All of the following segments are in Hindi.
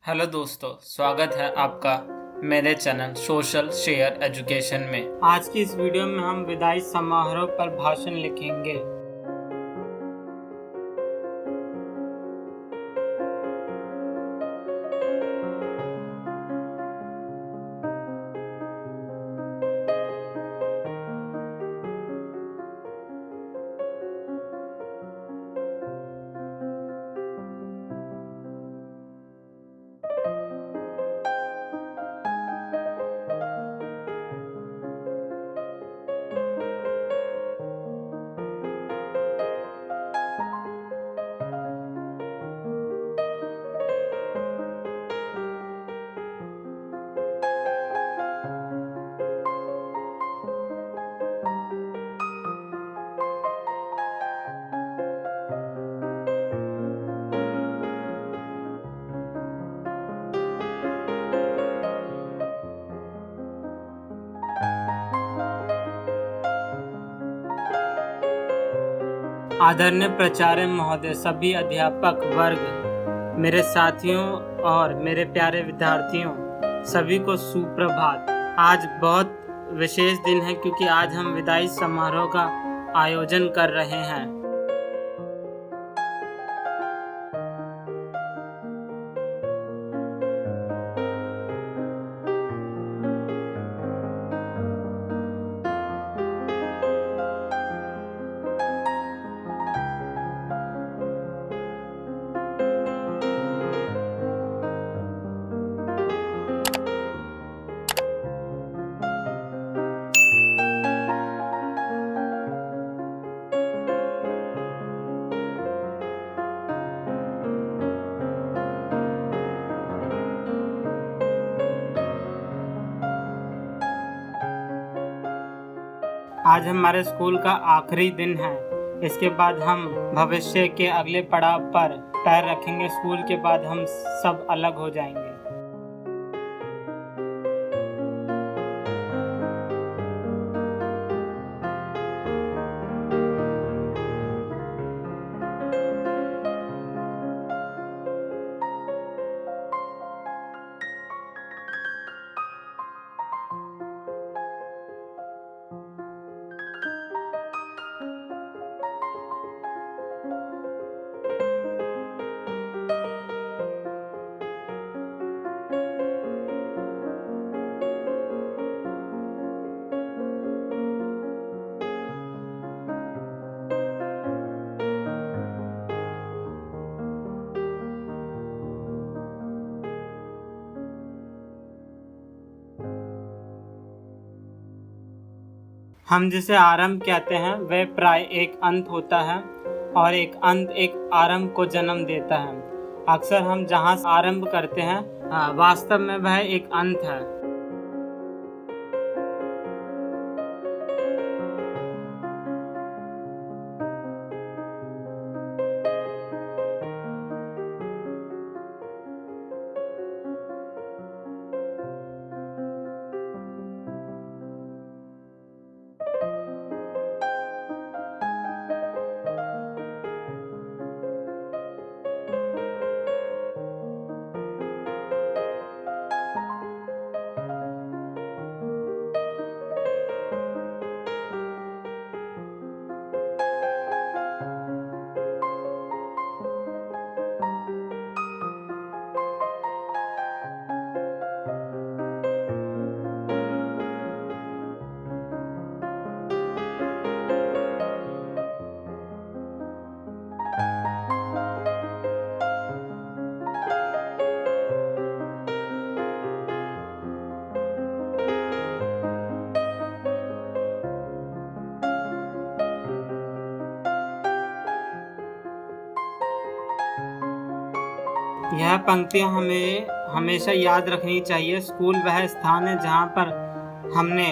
हेलो दोस्तों, स्वागत है आपका मेरे चैनल सोशल शेयर एजुकेशन में। आज की इस वीडियो में हम विदाई समारोह पर भाषण लिखेंगे। आदरणीय प्राचार्य महोदय, सभी अध्यापक वर्ग, मेरे साथियों और मेरे प्यारे विद्यार्थियों, सभी को सुप्रभात। आज बहुत विशेष दिन है क्योंकि आज हम विदाई समारोह का आयोजन कर रहे हैं। आज हमारे स्कूल का आखिरी दिन है। इसके बाद हम भविष्य के अगले पड़ाव पर पैर रखेंगे। स्कूल के बाद हम सब अलग हो जाएंगे। हम जिसे आरंभ कहते हैं वह प्राय एक अंत होता है और एक अंत एक आरंभ को जन्म देता है। अक्सर हम जहाँ आरंभ करते हैं वास्तव में वह एक अंत है। यह पंक्तियाँ हमें हमेशा याद रखनी चाहिए। स्कूल वह स्थान है जहाँ पर हमने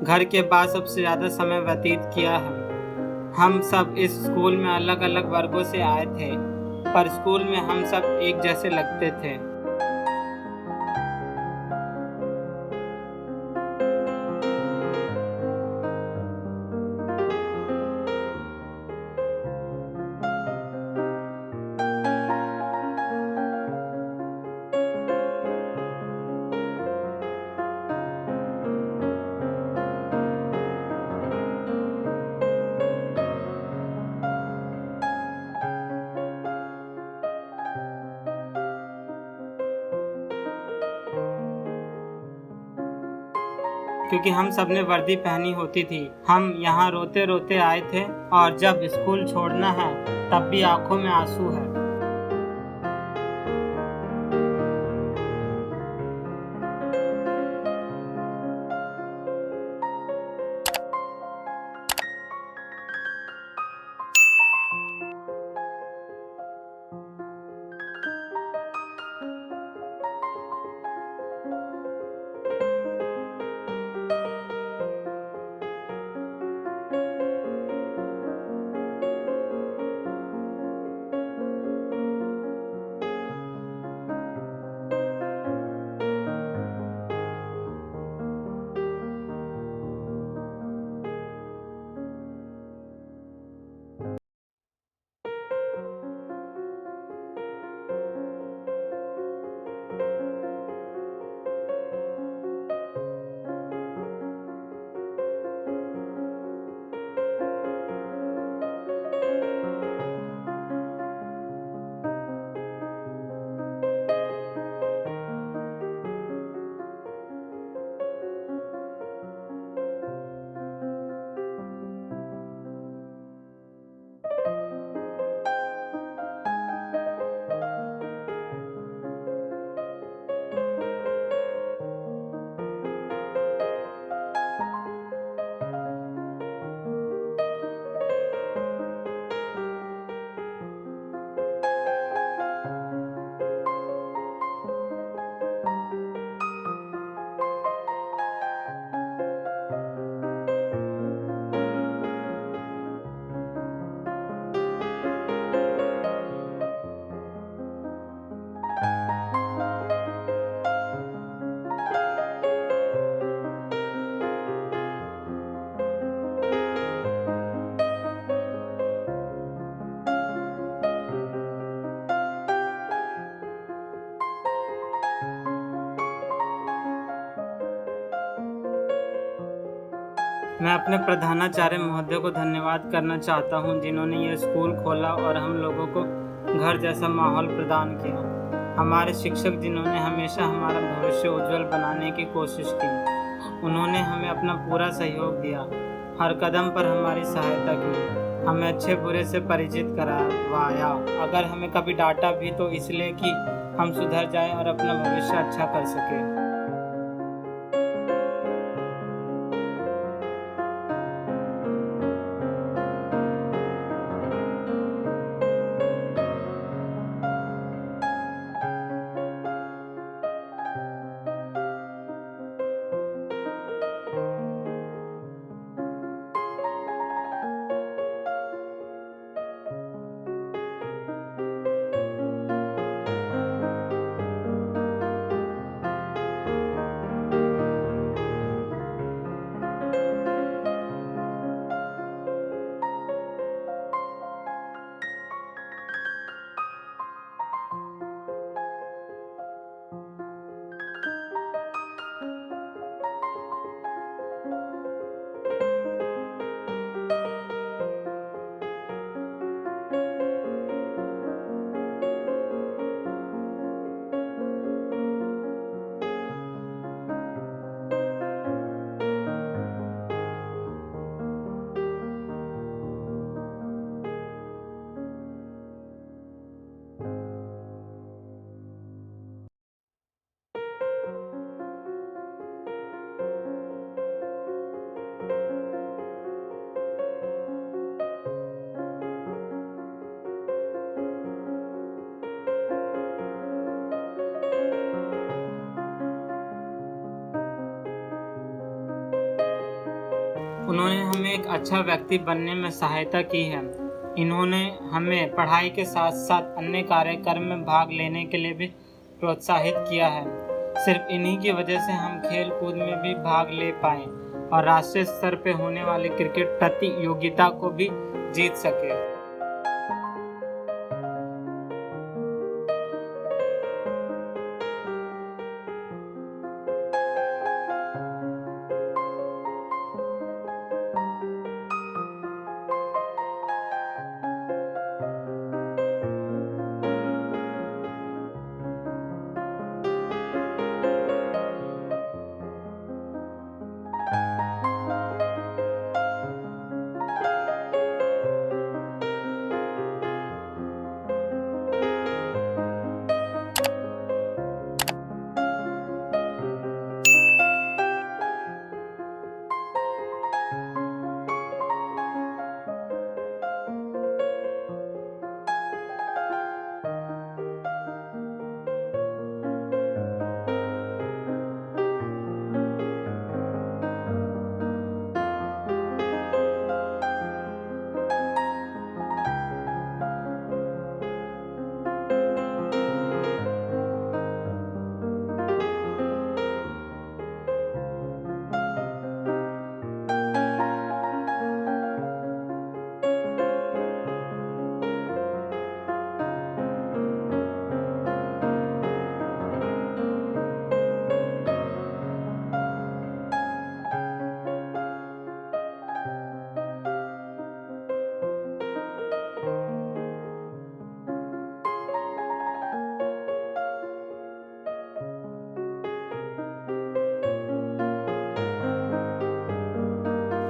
घर के बाद सबसे ज़्यादा समय व्यतीत किया है। हम सब इस स्कूल में अलग अलग वर्गों से आए थे, पर स्कूल में हम सब एक जैसे लगते थे। क्योंकि हम सब ने वर्दी पहनी होती थी। हम यहाँ रोते रोते आए थे और जब स्कूल छोड़ना है तब भी आंखों में आंसू है। मैं अपने प्रधानाचार्य महोदय को धन्यवाद करना चाहता हूं, जिन्होंने ये स्कूल खोला और हम लोगों को घर जैसा माहौल प्रदान किया। हमारे शिक्षक, जिन्होंने हमेशा हमारा भविष्य उज्जवल बनाने की कोशिश की। उन्होंने हमें अपना पूरा सहयोग दिया, हर कदम पर हमारी सहायता की, हमें अच्छे बुरे से परिचित करवाया। अगर हमें कभी डांटा भी तो इसलिए कि हम सुधर जाएं और अपना भविष्य अच्छा कर सकें। उन्होंने हमें एक अच्छा व्यक्ति बनने में सहायता की है। इन्होंने हमें पढ़ाई के साथ साथ अन्य कार्यक्रम में भाग लेने के लिए भी प्रोत्साहित किया है। सिर्फ इन्हीं की वजह से हम खेल कूद में भी भाग ले पाए और राष्ट्रीय स्तर पे होने वाली क्रिकेट प्रतियोगिता को भी जीत सके।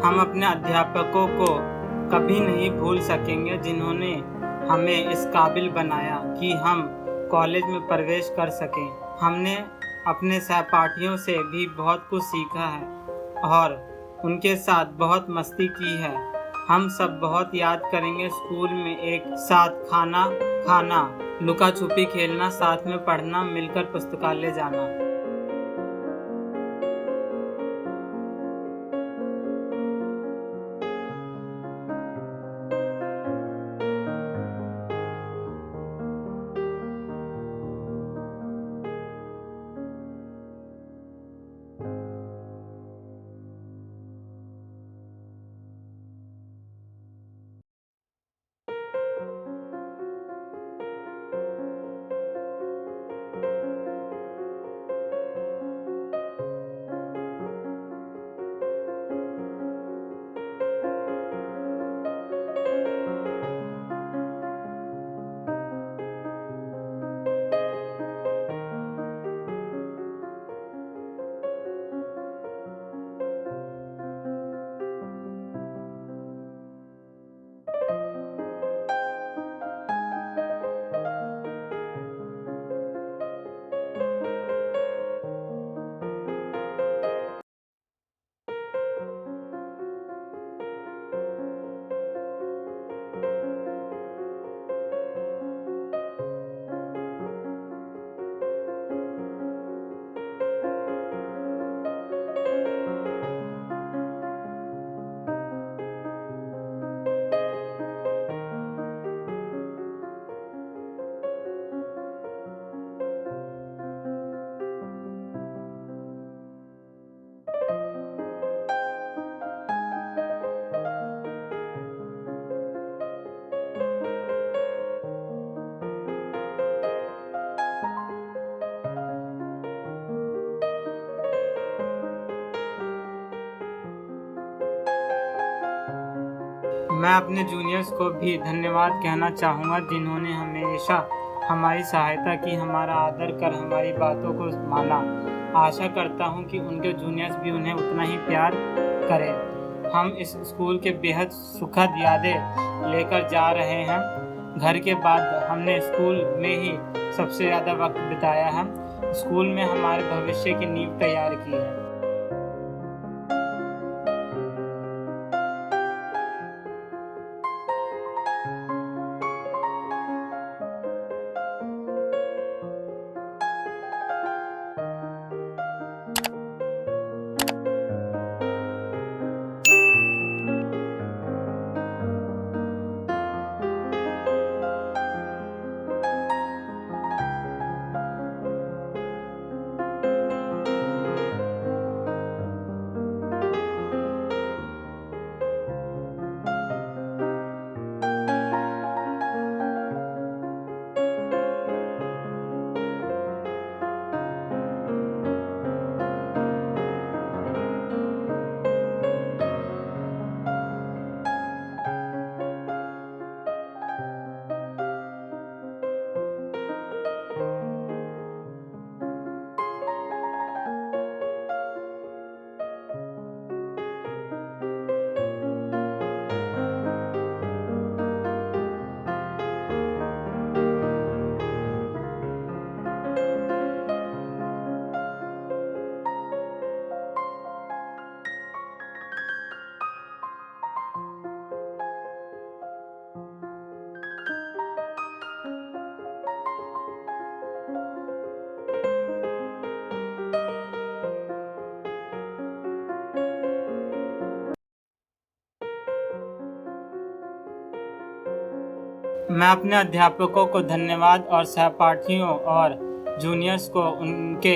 हम अपने अध्यापकों को कभी नहीं भूल सकेंगे जिन्होंने हमें इस काबिल बनाया कि हम कॉलेज में प्रवेश कर सकें। हमने अपने सहपाठियों से भी बहुत कुछ सीखा है और उनके साथ बहुत मस्ती की है। हम सब बहुत याद करेंगे स्कूल में एक साथ खाना खाना, लुका छुपी खेलना, साथ में पढ़ना, मिलकर पुस्तकालय जाना। मैं अपने जूनियर्स को भी धन्यवाद कहना चाहूँगा जिन्होंने हमेशा हमारी सहायता की, हमारा आदर कर हमारी बातों को माना। आशा करता हूँ कि उनके जूनियर्स भी उन्हें उतना ही प्यार करें। हम इस स्कूल के बेहद सुखद यादें लेकर जा रहे हैं। घर के बाद हमने स्कूल में ही सबसे ज़्यादा वक्त बिताया है। स्कूल में हमारे भविष्य की नींव तैयार की है। मैं अपने अध्यापकों को धन्यवाद और सहपाठियों और जूनियर्स को उनके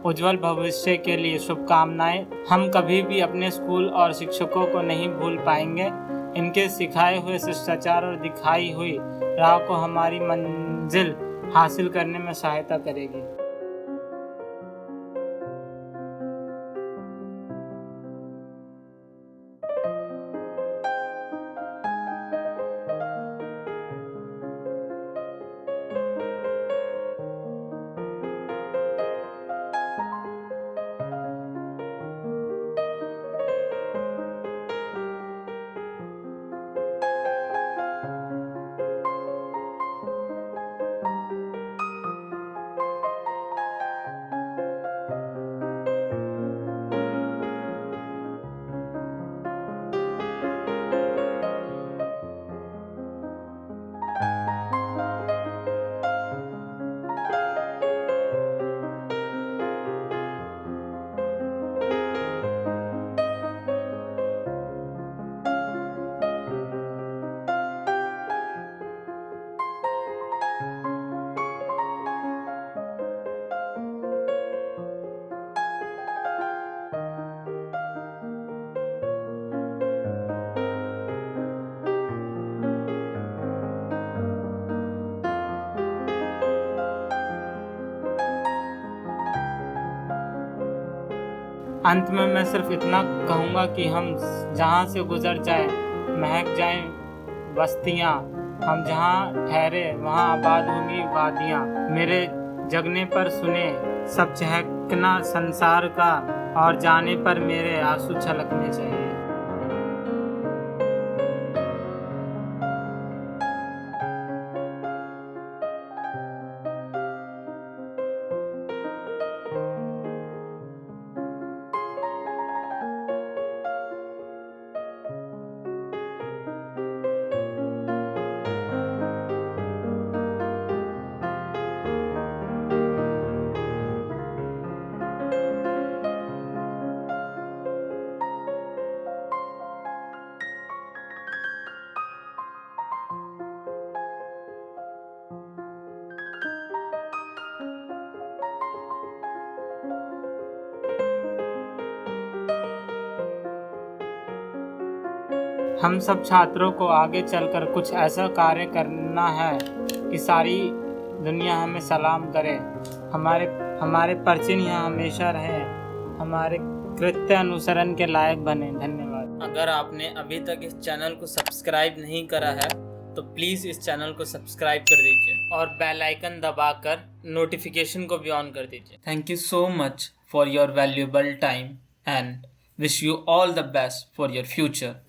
उज्जवल भविष्य के लिए शुभकामनाएं। हम कभी भी अपने स्कूल और शिक्षकों को नहीं भूल पाएंगे। इनके सिखाए हुए शिष्टाचार और दिखाई हुई राह को हमारी मंजिल हासिल करने में सहायता करेगी। अंत में मैं सिर्फ इतना कहूँगा कि हम जहाँ से गुजर जाए महक जाए बस्तियाँ, हम जहाँ ठहरे वहाँ आबाद होंगी वादियाँ। मेरे जगने पर सुने सब चहकना संसार का, और जाने पर मेरे आंसू छलकने चाहिए। हम सब छात्रों को आगे चलकर कुछ ऐसा कार्य करना है कि सारी दुनिया हमें सलाम करे, हमारे परचीन यहाँ हमेशा रहे, हमारे कृत्य अनुसरण के लायक बने। धन्यवाद। अगर आपने अभी तक इस चैनल को सब्सक्राइब नहीं करा है तो प्लीज़ इस चैनल को सब्सक्राइब कर दीजिए और बेल आइकन दबाकर नोटिफिकेशन को भी ऑन कर दीजिए। Thank you so much for your valuable time and wish you all the best for your future.